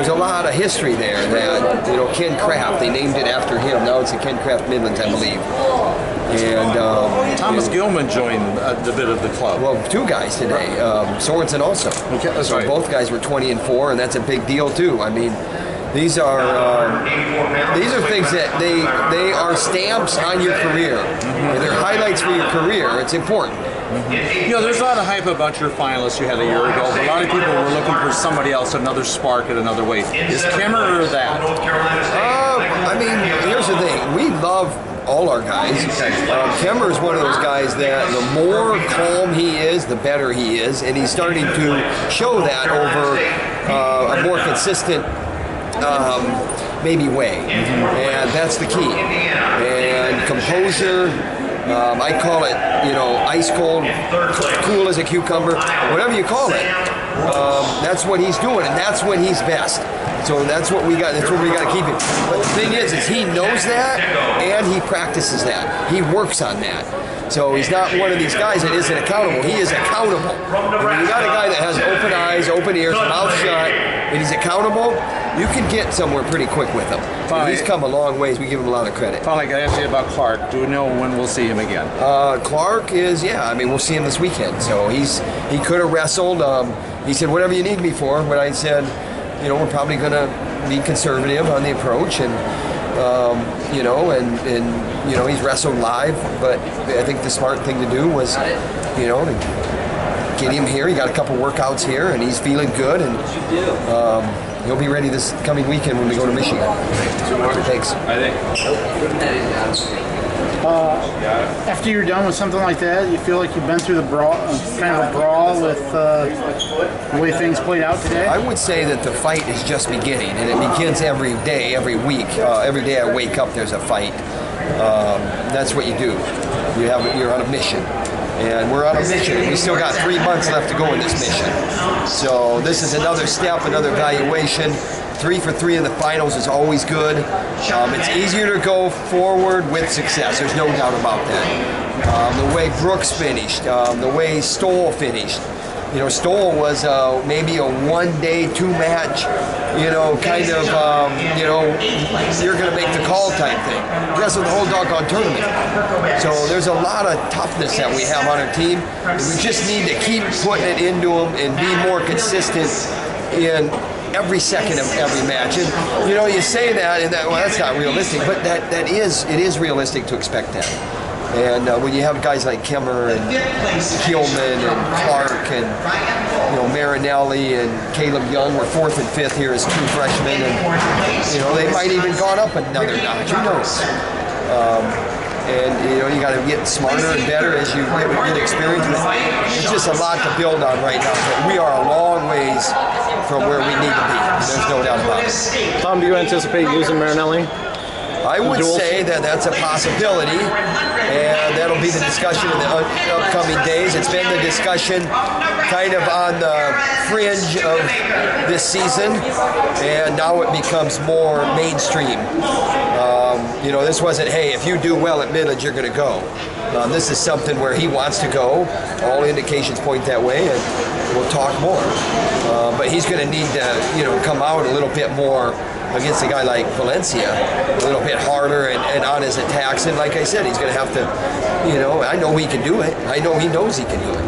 there's a lot of history there that, you know, Ken Kraft, they named it after him. Now it's the Ken Kraft Midlands, I believe. And Thomas Gilman joined a bit of the club. Well, 2 guys today. Sorensen also. Okay, that's so right. Both guys were 20-4, and that's a big deal too. I mean, these are things that they are stamps on your career. Mm-hmm. They're highlights for your career. It's important. Mm-hmm. You know, there's a lot of hype about your finalists you had a year ago, but a lot of people were looking for somebody else, another spark at another weight. Is Kimmer or that? I mean, here's the thing. We love all our guys. Kemmer is one of those guys that the more calm he is, the better he is, and he's starting to show that over a more consistent maybe way, and that's the key. And composure, I call it, you know, ice cold, cool as a cucumber, whatever you call it. That's what he's doing, and that's when he's best. So that's what we got. That's what we got to keep him. But the thing is he knows that, and he practices that. He works on that. So he's not one of these guys that isn't accountable. He is accountable. And when you got a guy that has open eyes, open ears, mouth shut, and he's accountable, you can get somewhere pretty quick with him. And he's come a long ways. We give him a lot of credit. Finally, I got to ask you about Clark. Do we know when we'll see him again? Clark is, yeah, I mean, we'll see him this weekend. So he could have wrestled. He said, whatever you need me for. But I said, you know, we're probably going to be conservative on the approach. And, you know, and you know, he's wrestled live. But I think the smart thing to do was, you know, to get him here. He got a couple workouts here, and he's feeling good. And he'll be ready this coming weekend when we go to Michigan. Thanks. After you're done with something like that, you feel like you've been through the brawl, kind of a brawl with the way things played out today? I would say that the fight is just beginning, and it begins every day, every week. Every day I wake up, there's a fight. That's what you do. You're on a mission. And we're on a mission. We still got 3 months left to go in this mission. So this is another step, another evaluation. 3 for 3 in the finals is always good. It's easier to go forward with success. There's no doubt about that. The way Brooks finished, the way Stoll finished. You know, Stoll was maybe a 1-day, 2-match, you know, kind of, you know, you're going to make the call type thing. Wrestled the whole doggone tournament. So there's a lot of toughness that we have on our team. We just need to keep putting it into them and be more consistent in every second of every match. And, you know, you say that, and that, well, that's not realistic, but it is realistic to expect that. And when you have guys like Kimmer and Kielman and Clark and, you know, Marinelli and Caleb Young, we're 4th and 5th here as 2 freshmen, and, you know, they might even gone up another notch. Who knows? And, you know, you got to get smarter and better as you get experience. It's just a lot to build on right now. But we are a long ways from where we need to be. There's no doubt about it. Tom, do you anticipate using Marinelli? I would say that that's a possibility, and that'll be the discussion in the upcoming days. It's been the discussion kind of on the fringe of this season, and now it becomes more mainstream. You know, this wasn't, hey, if you do well at Midlands, you're going to go. This is something where he wants to go. All indications point that way, and we'll talk more. But he's going to need to, you know, come out a little bit more against a guy like Valencia, a little bit harder and on his attacks. And like I said, he's going to have to, you know, I know he can do it. I know he knows he can do it.